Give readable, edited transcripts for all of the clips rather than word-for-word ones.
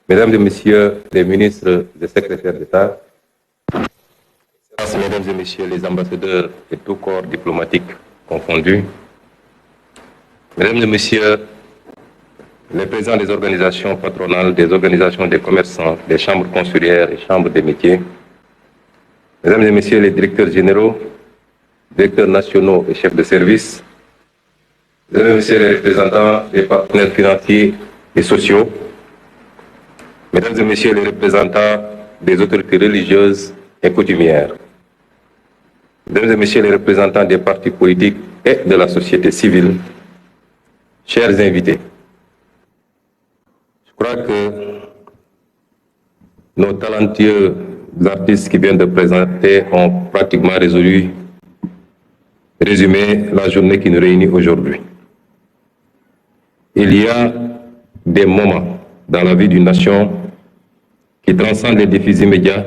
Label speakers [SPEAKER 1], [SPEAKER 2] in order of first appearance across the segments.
[SPEAKER 1] Mesdames et Messieurs les ministres et secrétaires d'État, Mesdames et Messieurs les ambassadeurs et tout corps diplomatique confondus, Mesdames et Messieurs les présidents des organisations patronales, des organisations des commerçants, des chambres consulaires et chambres des métiers, Mesdames et Messieurs les directeurs généraux, directeurs nationaux et chefs de service, Mesdames et Messieurs les représentants des partenaires financiers et sociaux, Mesdames et Messieurs les représentants des autorités religieuses et coutumières, Mesdames et Messieurs les représentants des partis politiques et de la société civile, chers invités, je crois que nos talentueux artistes qui viennent de présenter ont pratiquement résumé la journée qui nous réunit aujourd'hui. Il y a des moments dans la vie d'une nation qui transcendent les défis immédiats,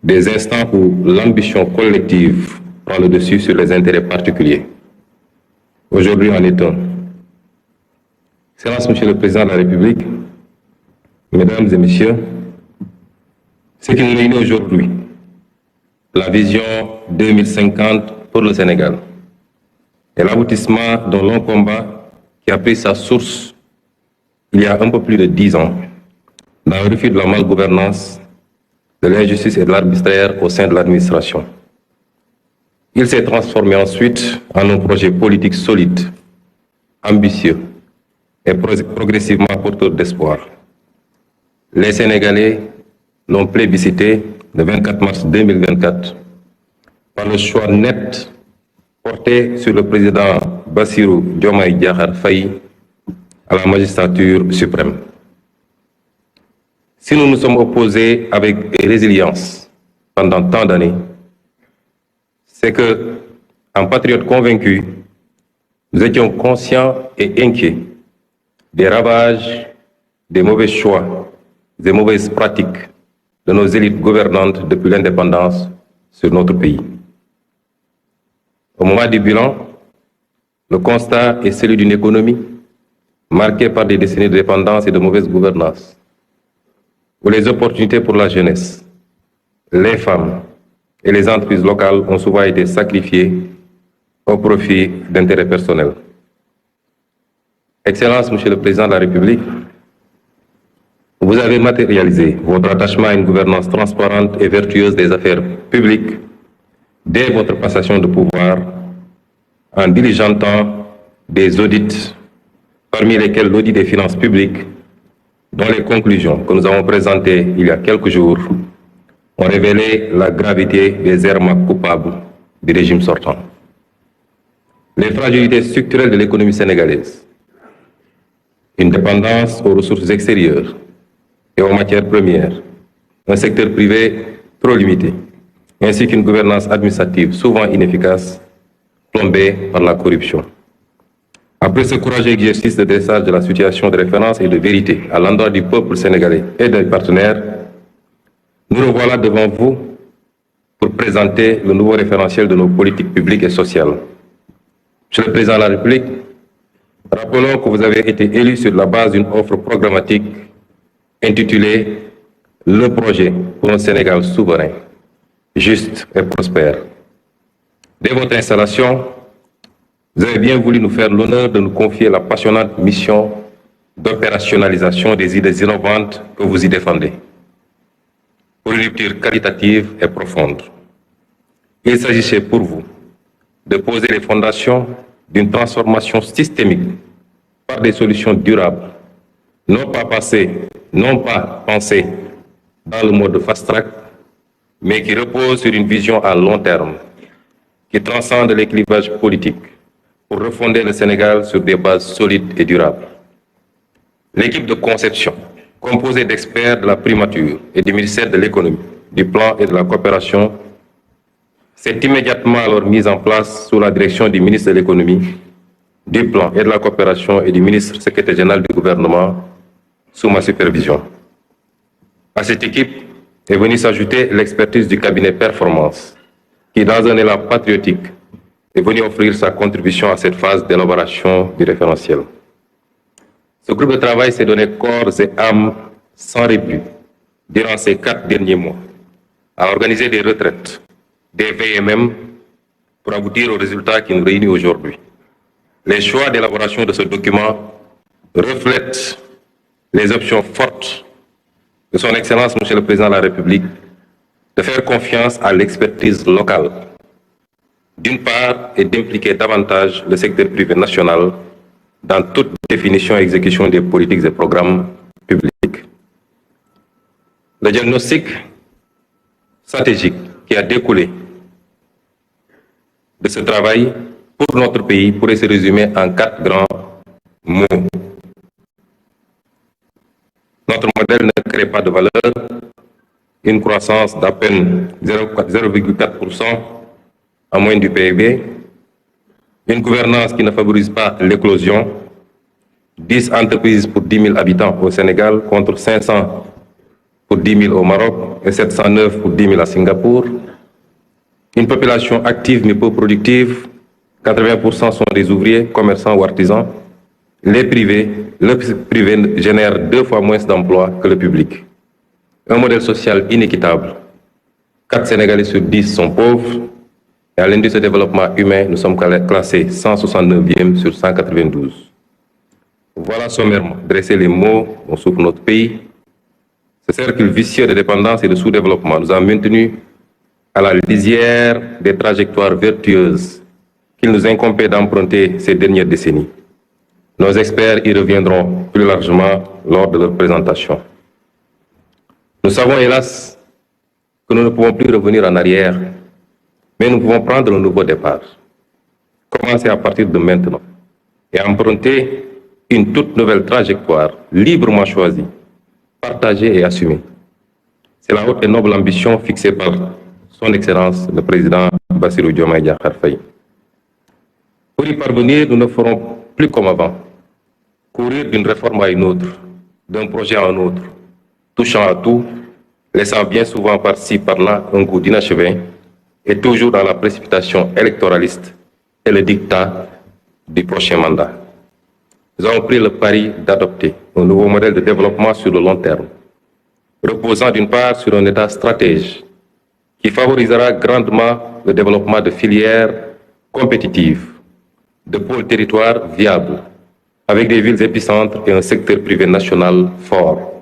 [SPEAKER 1] des instants où l'ambition collective prend le dessus sur les intérêts particuliers. Aujourd'hui en est un. Excellence, Monsieur le Président de la République, Mesdames et Messieurs, ce qui nous réunit aujourd'hui, la vision 2050 pour le Sénégal, est l'aboutissement d'un long combat qui a pris sa source il y a un peu plus de 10 ans, dans le refus de la malgouvernance, de l'injustice et de l'arbitraire au sein de l'administration. Il s'est transformé ensuite en un projet politique solide, ambitieux et progressivement porteur d'espoir. Les Sénégalais l'ont plébiscité le 24 mars 2024 par le choix net porté sur le président Bassirou Diomaye Diakhar Faye à la magistrature suprême. Si nous nous sommes opposés avec résilience pendant tant d'années, c'est que, en patriotes convaincus, nous étions conscients et inquiets des ravages, des mauvais choix, des mauvaises pratiques de nos élites gouvernantes depuis l'indépendance sur notre pays. Au moment du bilan, le constat est celui d'une économie marquée par des décennies de dépendance et de mauvaise gouvernance, où les opportunités pour la jeunesse, les femmes et les entreprises locales ont souvent été sacrifiées au profit d'intérêts personnels. Excellence, Monsieur le Président de la République, vous avez matérialisé votre attachement à une gouvernance transparente et vertueuse des affaires publiques dès votre passation de pouvoir en diligentant des audits, parmi lesquels l'audit des finances publiques, dont les conclusions que nous avons présentées il y a quelques jours ont révélé la gravité des errements coupables du régime sortant. Les fragilités structurelles de l'économie sénégalaise, une dépendance aux ressources extérieures et aux matières premières, un secteur privé trop limité, ainsi qu'une gouvernance administrative souvent inefficace, plombée par la corruption. Après ce courageux exercice de dressage de la situation de référence et de vérité à l'endroit du peuple sénégalais et des partenaires, nous revoilà devant vous pour présenter le nouveau référentiel de nos politiques publiques et sociales. Monsieur le Président de la République, rappelons que vous avez été élu sur la base d'une offre programmatique intitulée « Le projet pour un Sénégal souverain, juste et prospère ». Dès votre installation, vous avez bien voulu nous faire l'honneur de nous confier la passionnante mission d'opérationnalisation des idées innovantes que vous y défendez, pour une rupture qualitative et profonde. Il s'agissait pour vous de poser les fondations d'une transformation systémique par des solutions durables, non pas pensées dans le mode fast-track, mais qui reposent sur une vision à long terme, qui transcende les clivages politiques, pour refonder le Sénégal sur des bases solides et durables. L'équipe de conception, composée d'experts de la primature et du ministère de l'économie, du plan et de la coopération, s'est immédiatement alors mise en place sous la direction du ministre de l'économie, du plan et de la coopération et du ministre secrétaire général du gouvernement, sous ma supervision. À cette équipe est venue s'ajouter l'expertise du cabinet Performance, qui, dans un élan patriotique, est venu offrir sa contribution à cette phase d'élaboration du référentiel. Ce groupe de travail s'est donné corps et âme sans répit durant ces 4 derniers mois à organiser des retraites, des VMM pour aboutir aux résultats qui nous réunissent aujourd'hui. Les choix d'élaboration de ce document reflètent les options fortes de son Excellence, Monsieur le Président de la République, de faire confiance à l'expertise locale, d'une part, et d'impliquer davantage le secteur privé national dans toute définition et exécution des politiques et programmes publics. Le diagnostic stratégique qui a découlé de ce travail pour notre pays pourrait se résumer en 4 grands mots. Notre modèle ne crée pas de valeur, une croissance d'à peine 0,4% en moyenne du PIB, une gouvernance qui ne favorise pas l'éclosion, 10 entreprises pour 10 000 habitants au Sénégal contre 500 pour 10 000 au Maroc et 709 pour 10 000 à Singapour, une population active mais peu productive, 80% sont des ouvriers, commerçants ou artisans. Le privé génère 2 fois moins d'emplois que le public. Un modèle social inéquitable. 4 Sénégalais sur 10 sont pauvres. Et à l'indice de développement humain, nous sommes classés 169e sur 192. Voilà sommairement dresser les mots dont souffre notre pays. Ce cercle vicieux de dépendance et de sous-développement nous a maintenus à la lisière des trajectoires vertueuses qu'il nous incombait d'emprunter ces dernières décennies. Nos experts y reviendront plus largement lors de leur présentation. Nous savons hélas que nous ne pouvons plus revenir en arrière, mais nous pouvons prendre un nouveau départ. Commencer à partir de maintenant et emprunter une toute nouvelle trajectoire librement choisie, partagée et assumée. C'est la haute et noble ambition fixée par son Excellence le Président Bassirou Diomaye Diakhar Faye. Pour y parvenir, nous ne ferons plus comme avant, courir d'une réforme à une autre, d'un projet à un autre, touchant à tout, laissant bien souvent par-ci, par-là un goût d'inachevé, et toujours dans la précipitation électoraliste et le dictat du prochain mandat. Nous avons pris le pari d'adopter un nouveau modèle de développement sur le long terme, reposant d'une part sur un État stratège qui favorisera grandement le développement de filières compétitives, de pôles territoires viables, avec des villes épicentres et un secteur privé national fort.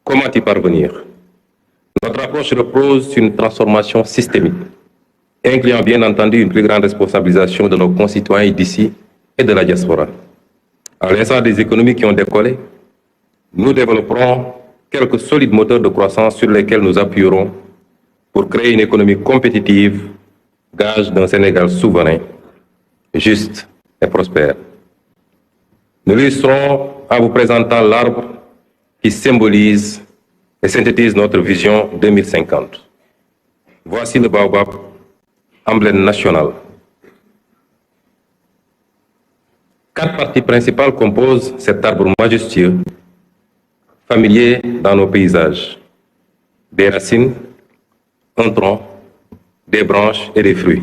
[SPEAKER 1] Comment y parvenir? Notre approche repose sur une transformation systémique, incluant bien entendu une plus grande responsabilisation de nos concitoyens d'ici et de la diaspora. À l'instar des économies qui ont décollé, nous développerons quelques solides moteurs de croissance sur lesquels nous appuierons pour créer une économie compétitive, gage d'un Sénégal souverain, juste et prospère. Nous l'illustrons en vous présentant l'arbre qui symbolise et synthétise notre vision 2050. Voici le baobab, emblème national. 4 parties principales composent cet arbre majestueux, familier dans nos paysages. Des racines, un tronc, des branches et des fruits.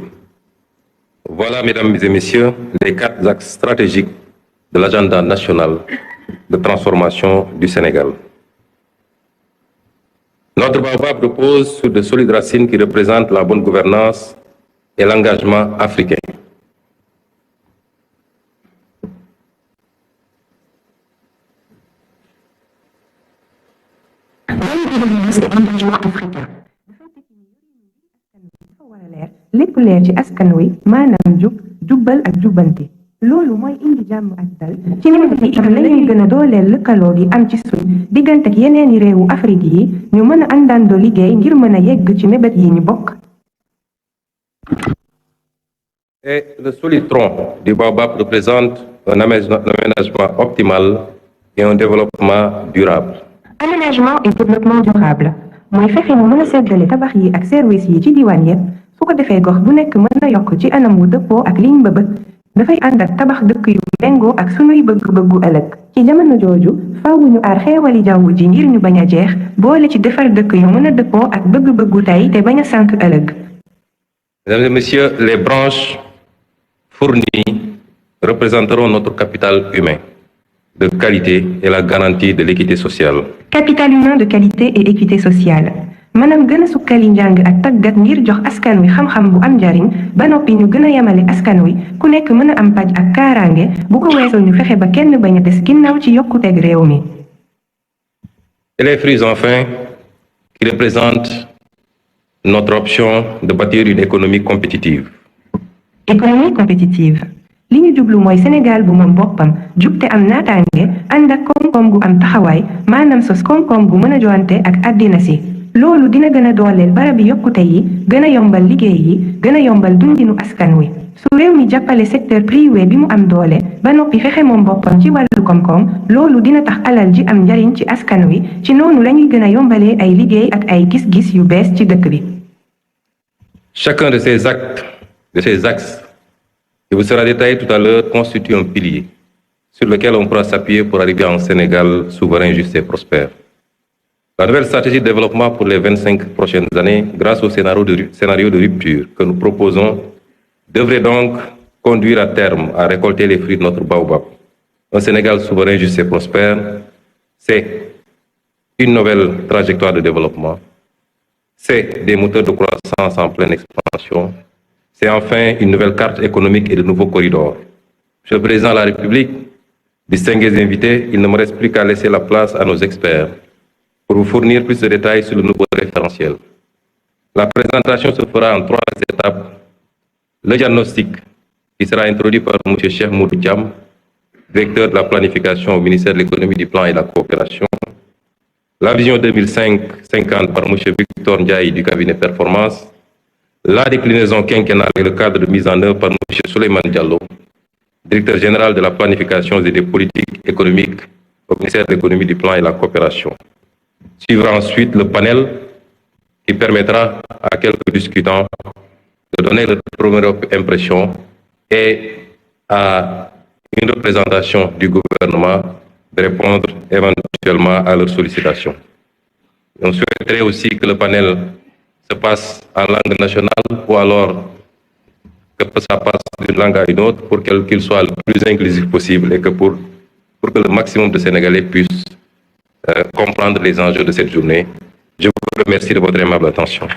[SPEAKER 1] Voilà, mesdames et messieurs, les 4 axes stratégiques de l'agenda national de transformation du Sénégal. Notre baobab repose sur de solides racines qui représentent la bonne gouvernance et l'engagement africain.
[SPEAKER 2] lépp leer ci askan wi maanaam jub jubbal ak jubbanti loolu mooy indi jàmm ak dal ci nawet bi itam lañuy gën a dooleel lëkkaloo gi am ci suñ diggante ak yeneeni réewu Afrique yi ñu mën a àndandoo liggéey ngir mën a yegg ci mébét yi ñu bokk.
[SPEAKER 1] Et le solide tronc du baobab représente un aménagement optimal et un développement durable.
[SPEAKER 2] Aménagement et développement durable mooy fexe ñu mën a seddale tabax yi ak service yi ci diwaan yépp su ko defee gox bu nekk mën a yokk ci anam wu dëppoo ak liñ bëbët dafay ànd ak tabax dëkk yu méngoo ak sunuy bëgg-bëggu ëllëg ci jamono jooju faaw ñu aar xeewali jaww ji ngir ñu bañ a jeex boole ci defar dëkk yu mën a dëppoo ak bëgg-bëggu tey te bañ a sànk ëllëg.
[SPEAKER 1] Mesdames et messieurs, les branches fournies représenteront notre capital humain, de qualité et la garantie de l'équité sociale.
[SPEAKER 2] Capital humain de qualité et équité sociale. Manam gëna sukkali njàng ak tàggat ngir jox askan wi xam-xam bu am njariñ ba noppi ñu gëna yamale askan wi ku nekk mën a am paj ak kaaraange bu ko weesoo ñu fexe ba kenn bañ a des ginnaaw ci yokkuteeg réew mi.
[SPEAKER 1] Et les fruits enfin qui représentent notre option de bâtir une économie compétitive.
[SPEAKER 2] Économie compétitive. li ñu jublu mooy Sénégal bu moom boppam jub te am naataange ànd ak koom-koom gu am taxawaay maanaam sos koom-koom gu mën a joante ak àddina si. loolu dina gën a dooleel barabi yokkute yi gën a yombal liggéey yi gën a yombal dundinu askan wi su réew mi jàppale secteur privé bi mu am doole ba noppi fexe moom boppam ci wàllu koom-koom loolu dina tax alal ji am njariñ ci askan wi ci noonu lañuy gën a yombalee ay liggéey ak ay gis-gis yu bees ci dëkk bi.
[SPEAKER 1] Chacun de ces axes qui vous sera détaillé tout à l'heure constitue un pilier sur lequel on pourra s'appuyer pour arriver à un Sénégal souverain, juste et prospère. La nouvelle stratégie de développement pour les 25 prochaines années, grâce au scénario de rupture que nous proposons, devrait donc conduire à terme à récolter les fruits de notre baobab. Un Sénégal souverain, juste et prospère, c'est une nouvelle trajectoire de développement, c'est des moteurs de croissance en pleine expansion, c'est enfin une nouvelle carte économique et de nouveaux corridors. Monsieur le Président de la République, distingués invités, il ne me reste plus qu'à laisser la place à nos experts pour vous fournir plus de détails sur le nouveau référentiel. La présentation se fera en 3 étapes. Le diagnostic, qui sera introduit par M. Cheikh Moudou Thiam, directeur de la planification au ministère de l'économie, du plan et de la coopération. La vision 2050 par M. Victor Ndiaye du cabinet Performance. La déclinaison quinquennale et le cadre de mise en œuvre par M. Souleymane Diallo, directeur général de la planification et des politiques économiques au ministère de l'économie, du plan et de la coopération. Suivra ensuite le panel qui permettra à quelques discutants de donner leur première impression et à une représentation du gouvernement de répondre éventuellement à leurs sollicitations. On souhaiterait aussi que le panel se passe en langue nationale ou alors que ça passe d'une langue à une autre pour qu'il soit le plus inclusif possible et que pour que le maximum de Sénégalais puissent comprendre les enjeux de cette journée. Je vous remercie de votre aimable attention.